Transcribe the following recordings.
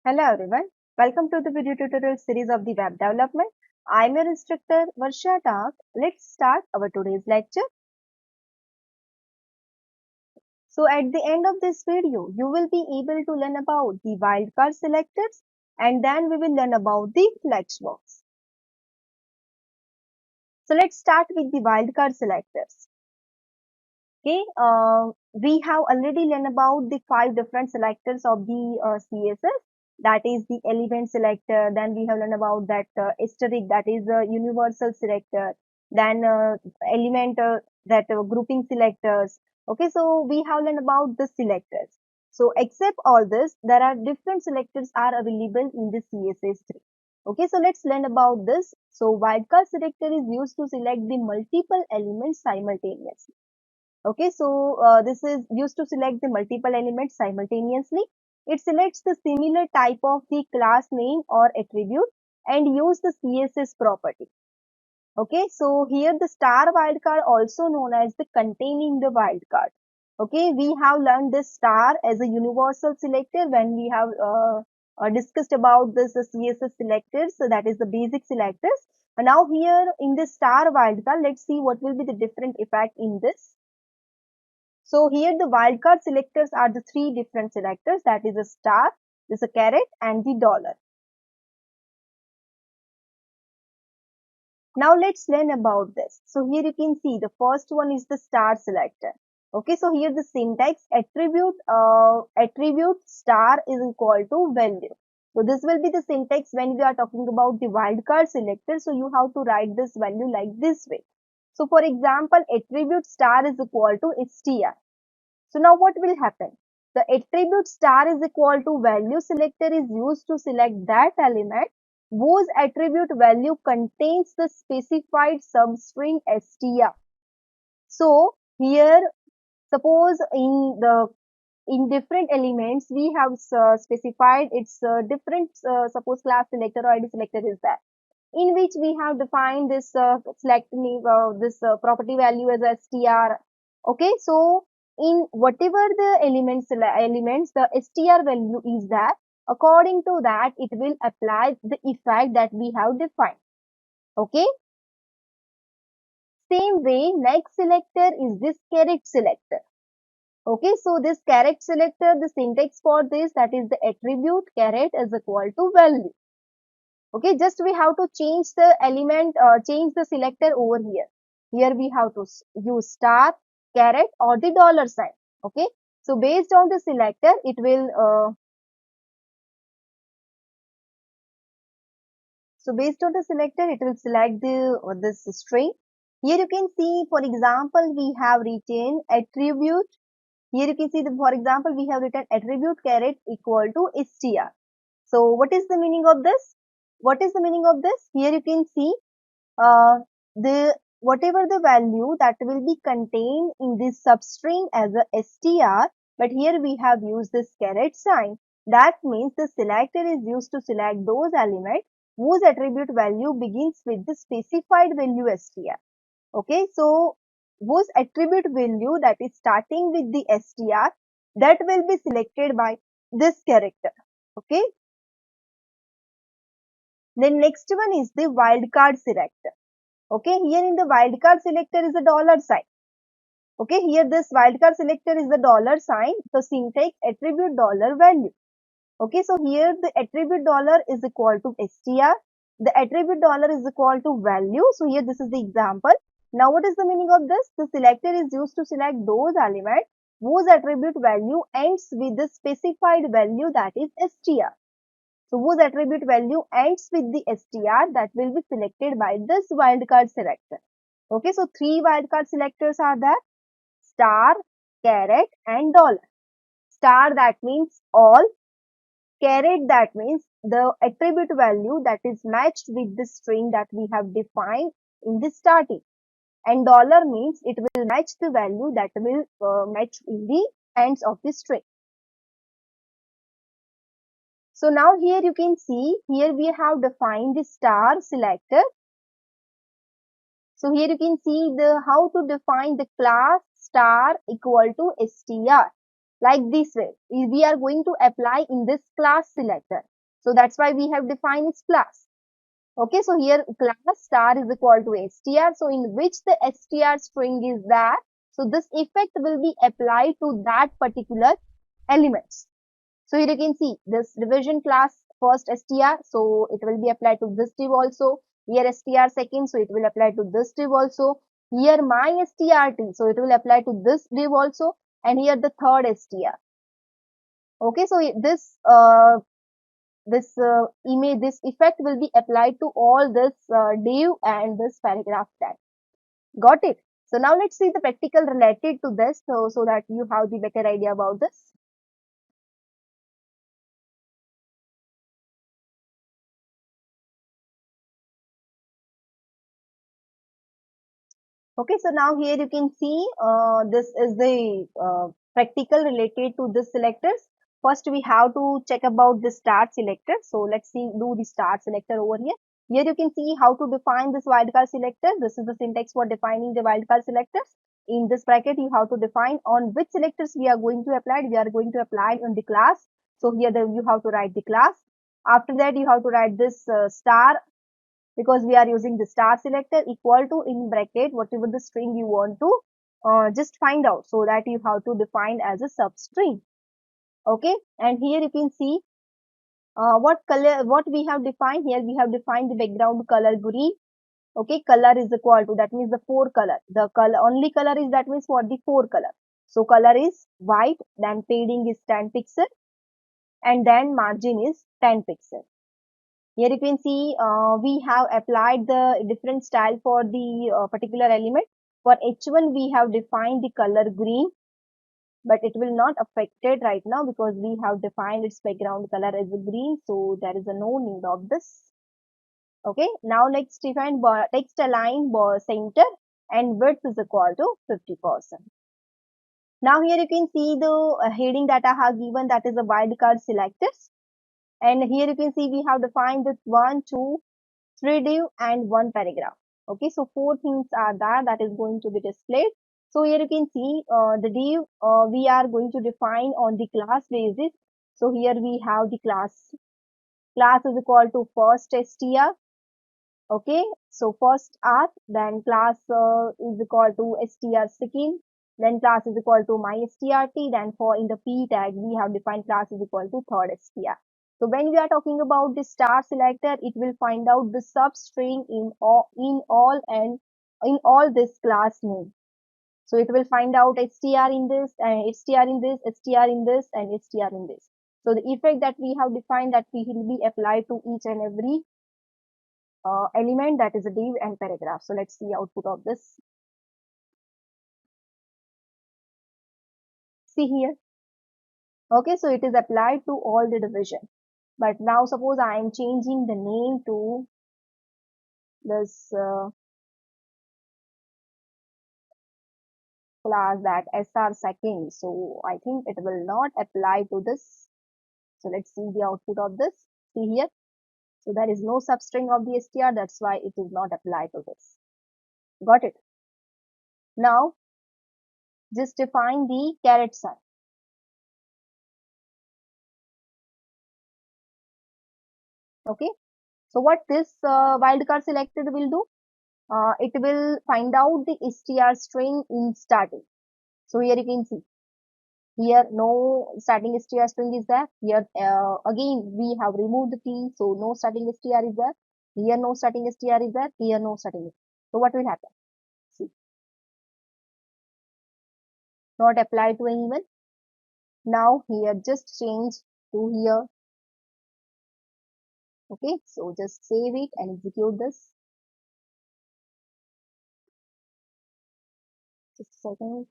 Hello everyone, welcome to the video tutorial series of the web development. I'm your instructor Varsha Tak. Let's start our today's lecture. So at the end of this video, you will be able to learn about the wildcard selectors and then we will learn about the flexbox. So let's start with the wildcard selectors. Okay, we have already learned about the 5 different selectors of the CSS. That is the element selector. Then we have learned about that asterisk, that is a universal selector. Then element that grouping selectors. Okay, so we have learned about the selectors. So except all this, there are different selectors are available in the CSS3. Okay, so let's learn about this. So wildcard selector is used to select the multiple elements simultaneously. Okay, so this is used to select the multiple elements simultaneously. It selects the similar type of the class name or attribute and use the CSS property. Okay, so here the star wildcard, also known as the containing the wildcard. Okay, we have learned this star as a universal selector when we have discussed about this CSS selectors. So that is the basic selectors. And now here in this star wildcard, let's see what will be the different effect in this. So here the wildcard selectors are the 3 different selectors, that is a star, this is a caret and the dollar. Now let's learn about this. So here you can see the first one is the star selector. Okay, so here the syntax attribute star is equal to value. So this will be the syntax when we are talking about the wildcard selector. So you have to write this value like this way. So for example, attribute star is equal to str. So now what will happen? The attribute star is equal to value selector is used to select that element whose attribute value contains the specified substring str. So here suppose in different elements we have specified its different suppose class selector or id selector is there, in which we have defined this property value as str. Okay, so in whatever the elements the str value is there, according to that it will apply the effect that we have defined. Okay, same way next selector is this caret selector. Okay, so this caret selector, the syntax for this, that is the attribute caret is equal to value. Okay, just we have to change the element, change the selector over here. Here we have to use star, caret or the dollar sign. Okay, so based on the selector, it will, select the this string. Here you can see, for example, we have written attribute. Here you can see the, for example, we have written attribute caret equal to str. So what is the meaning of this? What is the meaning of this? Here you can see the whatever the value that will be contained in this substring as a str, but here we have used this caret sign. That means the selector is used to select those elements whose attribute value begins with the specified value str. Okay, so whose attribute value that is starting with the str, that will be selected by this character. Okay, then next one is the wildcard selector. Okay, here in the wildcard selector is a dollar sign. Okay, here this wildcard selector is the dollar sign. So syntax attribute dollar value. Okay, so here the attribute dollar is equal to str. The attribute dollar is equal to value. So here this is the example. Now what is the meaning of this? The selector is used to select those elements whose attribute value ends with the specified value, that is str. So whose attribute value ends with the str, that will be selected by this wildcard selector. Okay, so 3 wildcard selectors are there: star, caret and dollar. Star, that means all. Caret, that means the attribute value that is matched with the string that we have defined in the starting. And dollar means it will match the value that will match in the ends of the string. So now here you can see, here we have defined the star selector. So here you can see the how to define the class star equal to str. Like this way, we are going to apply in this class selector. So that's why we have defined its class. Okay, so here class star is equal to str. So in which the str string is there, so this effect will be applied to that particular elements. So here you can see this division class first str, so it will be applied to this div also. Here str second, so it will apply to this div also. Here my strt, so it will apply to this div also, and here the third str. Okay, so this effect will be applied to all this div and this paragraph tag. Got it? So now let's see the practical related to this, so that you have the better idea about this. Okay, so now here you can see this is the practical related to this selectors. First, we have to check about the start selector. So let's see, do the start selector over here. Here you can see how to define this wildcard selector. This is the syntax for defining the wildcard selectors. In this bracket, you have to define on which selectors we are going to apply. We are going to apply on the class. So here you have to write the class. After that, you have to write this star, because we are using the star selector, equal to in bracket whatever the string you want to just find out, so that you have to define as a substring. Okay, and here you can see what color, what we have defined here. We have defined the background color green. Okay, color is equal to, that means the four color, the color only color is, that means for the four color. So color is white, then padding is 10 pixel, and then margin is 10 pixel. Here you can see we have applied the different style for the particular element. For H1 we have defined the color green, but it will not affect it right now because we have defined its background color as a green, so there is a no need of this. Okay, now let's define text align center and width is equal to 50%. Now here you can see the heading that I have given, that is a wildcard selectors. And here you can see we have defined this 1, 2, 3 div and 1 paragraph. Okay, so 4 things are there that is going to be displayed. So here you can see the div we are going to define on the class basis. So here we have the class. Class is equal to first str. Okay, so first r, then class is equal to str second, then class is equal to my strt, then for in the p tag we have defined class is equal to third str. So when we are talking about the star selector, it will find out the substring in all this class name. So it will find out str in this, and str in this, str in this, and str in this. So the effect that we have defined, that we will be applied to each and every element, that is a div and paragraph. So let's see output of this. See here. Okay, so it is applied to all the division. But now suppose I am changing the name to this class, that sr second. So I think it will not apply to this. So let's see the output of this. See here. So there is no substring of the str. That's why it is not applied to this. Got it? Now just define the caret sign. Okay. So what this wildcard selected will do? It will find out the str string in starting. So here you can see, here no starting str string is there. Here again we have removed the t, so no starting str is there. Here no starting str is there. Here no starting. So what will happen? See, not apply to anyone. Now here just change to here. Okay, so just save it and execute this. Just a second.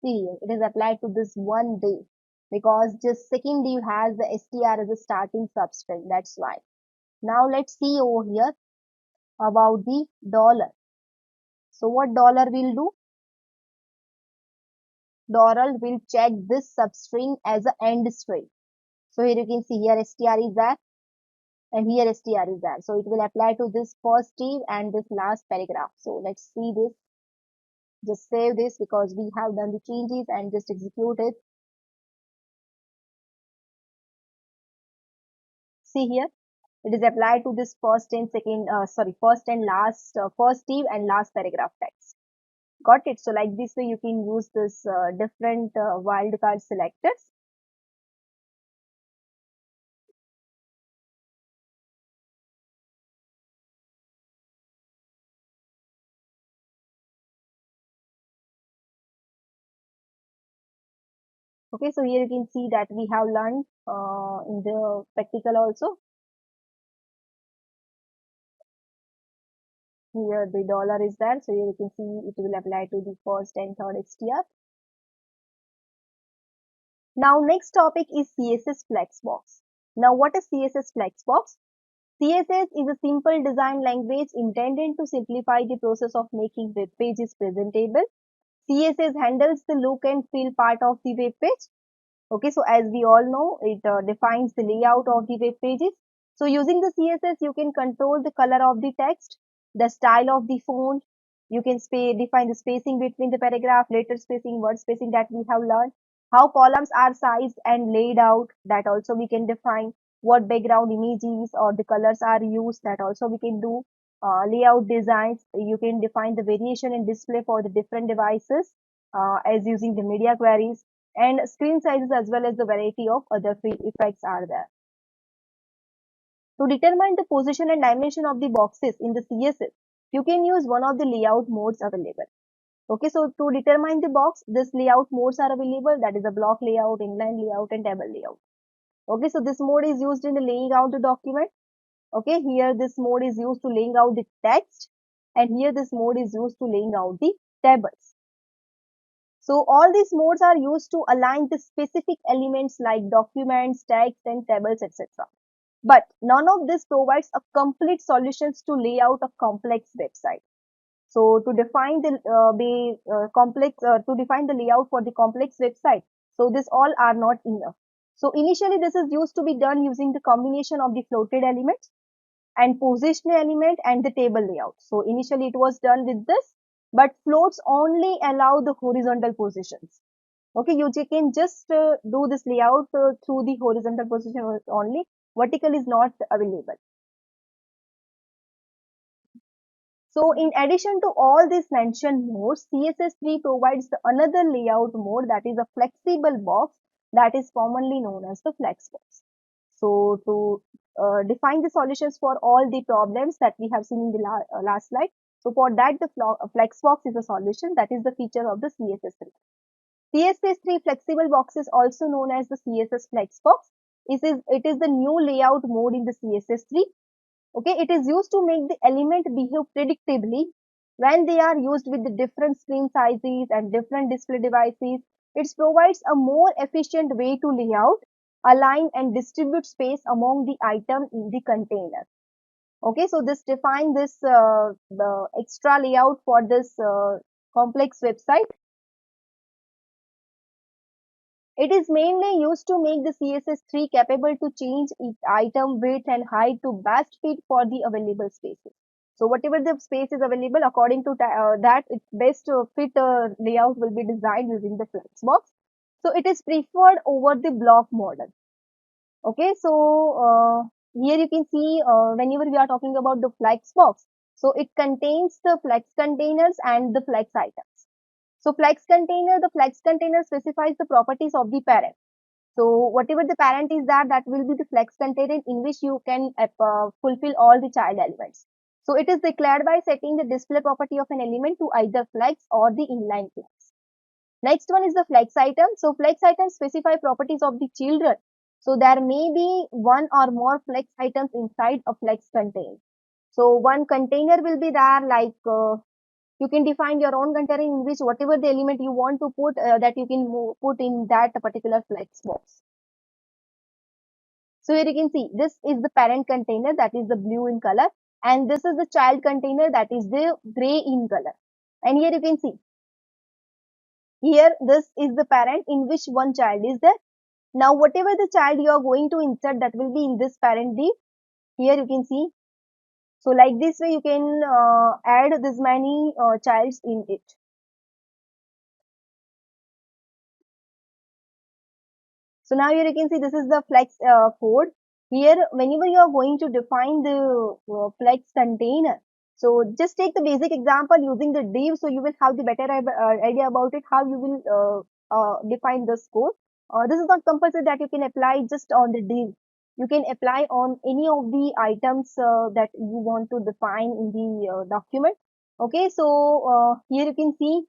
See, it is applied to this one day, because just second div has the str as a starting substring. That's why. Now let's see over here about the dollar. So what dollar will do? Dollar will check this substring as a end string. So here you can see, here str is there. and here str is there. So it will apply to this first div and this last paragraph. So let's see this. Just save this because we have done the changes and just execute it. See here, it is applied to this first and last, first div and last paragraph text. Got it? So like this way you can use this different wildcard selectors. Okay, so here you can see that we have learned in the practical also. Here the dollar is there, so here you can see it will apply to the first and third str. Now next topic is CSS Flexbox. Now what is CSS Flexbox? CSS is a simple design language intended to simplify the process of making web pages presentable. CSS handles the look and feel part of the web page. Okay, so as we all know, it defines the layout of the web pages. So using the CSS, you can control the color of the text, the style of the font. You can define the spacing between the paragraph, letter spacing, word spacing that we have learned. How columns are sized and laid out, that also we can define. What background images or the colors are used, that also we can do. Layout designs, you can define the variation and display for the different devices as using the media queries, and screen sizes as well as the variety of other effects are there. To determine the position and dimension of the boxes in the CSS, you can use one of the layout modes available. Okay, so to determine the box, this layout modes are available, that is a block layout, inline layout and table layout. Okay, so this mode is used in the laying out the document. Okay, here this mode is used to laying out the text, and here this mode is used to laying out the tables. So all these modes are used to align the specific elements like documents, text and tables, etc. But none of this provides a complete solutions to lay out a complex website. So to define the to define the layout for the complex website, so this all are not enough. So initially this is used to be done using the combination of the floated elements and position element and the table layout. So initially it was done with this, but floats only allow the horizontal positions. Okay, you can just do this layout through the horizontal position only. Vertical is not available. So in addition to all these mentioned modes, CSS3 provides the another layout mode, that is a flexible box, that is commonly known as the flexbox. So to define the solutions for all the problems that we have seen in the last slide. So for that, the flexbox is a solution, that is the feature of the CSS3. CSS3 flexible box is also known as the CSS flexbox. It is the new layout mode in the CSS3. Okay, it is used to make the element behave predictably when they are used with the different screen sizes and different display devices. It provides a more efficient way to lay out, align and distribute space among the item in the container. Okay, so this define this the extra layout for this complex website. It is mainly used to make the CSS3 capable to change its item width and height to best fit for the available spaces. So whatever the space is available, according to that, its best fit layout will be designed using the flexbox. So it is preferred over the block model. Okay, so here you can see whenever we are talking about the flexbox, so it contains the flex containers and the flex items. So the flex container specifies the properties of the parent. So whatever the parent is that will be the flex container in which you can fulfill all the child elements. So it is declared by setting the display property of an element to either flex or the inline flex. Next one is the flex item. So flex items specify properties of the children. So there may be one or more flex items inside a flex container. So one container will be there, like you can define your own container in which whatever the element you want to put, that you can put in that particular flex box. So here you can see this is the parent container, that is the blue in color, and this is the child container, that is the gray in color. And here you can see, here this is the parent in which one child is there. Now whatever the child you are going to insert, that will be in this parent div. Here you can see. So like this way you can add this many childs in it. So now here you can see this is the flex code. Here, whenever you are going to define the flex container, so just take the basic example using the div, so you will have the better idea about it, how you will define this code. This is not compulsory that you can apply just on the div. You can apply on any of the items that you want to define in the document. Okay, so here you can see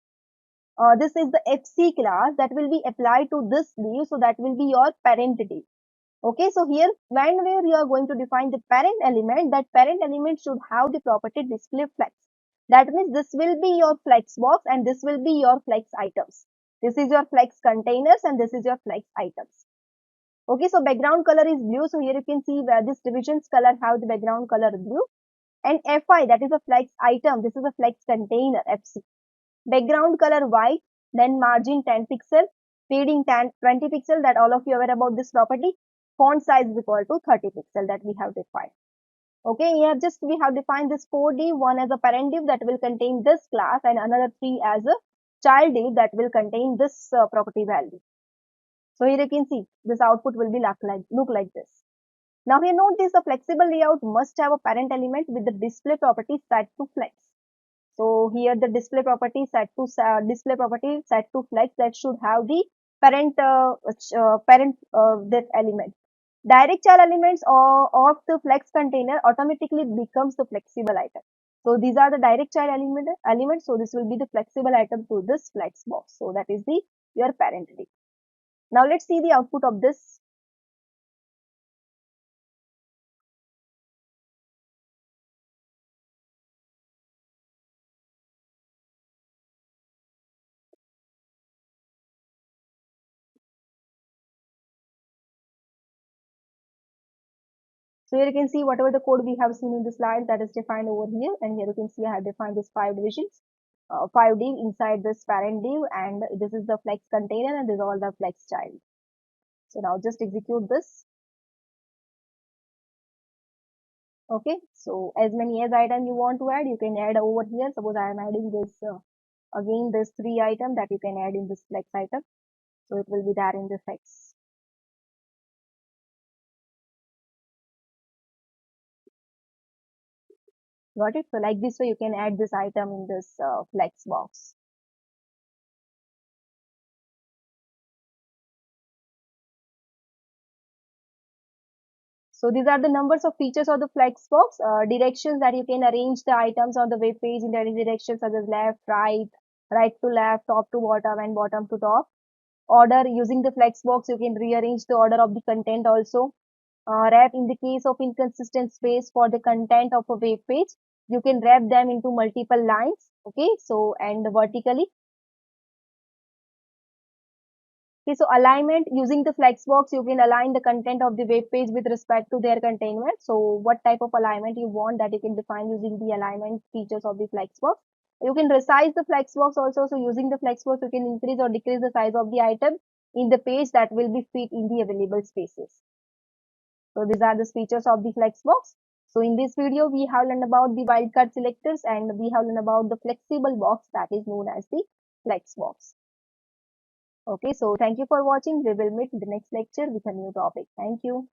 this is the FC class that will be applied to this div, so that will be your parent div. Okay, so here whenever you are going to define the parent element, that parent element should have the property display flex. That means this will be your flex box and this will be your flex items. This is your flex containers and this is your flex items. Okay, so background color is blue. So here you can see where this divisions color have the background color blue. And FI, that is a flex item. This is a flex container, FC. Background color white, then margin 10 pixel, fading 10, 20 pixel, that all of you are aware about this property. Font size is equal to 30 pixel that we have defined. Okay, here just we have defined this 4 div, one as a parent div that will contain this class and another 3 as a child div that will contain this property value. So here you can see this output will be look like this. Now here note this, a flexible layout must have a parent element with the display property set to flex. So here the display property set to flex, that should have the parent that element. Direct child elements of the flex container automatically becomes the flexible item. So these are the direct child elements. So this will be the flexible item to this flex box. So that is the your parent div. Now let's see the output of this. So here you can see whatever the code we have seen in the slide that is defined over here, and here you can see I have defined this 5 divisions, 5 div inside this parent div, and this is the flex container and this is all the flex child. So now just execute this. Okay, so as many as item you want to add, you can add over here. Suppose I am adding this again this 3 item that you can add in this flex item. So it will be there in the flex. Got it? So like this way you can add this item in this flex box. So these are the numbers of features of the flex box, directions that you can arrange the items on the web page in the directions such as left, right to left, top to bottom and bottom to top. Order, using the flex box, you can rearrange the order of the content also. Wrap, in the case of inconsistent space for the content of a web page, you can wrap them into multiple lines. Okay, so and vertically. Okay, so alignment, using the flexbox, you can align the content of the web page with respect to their containment. So what type of alignment you want, that you can define using the alignment features of the flexbox. You can resize the flexbox also. So using the flexbox, you can increase or decrease the size of the item in the page that will be fit in the available spaces. So these are the features of the flexbox. So in this video, we have learned about the wildcard selectors and we have learned about the flexible box that is known as the flexbox. Okay, so thank you for watching. We will meet in the next lecture with a new topic. Thank you.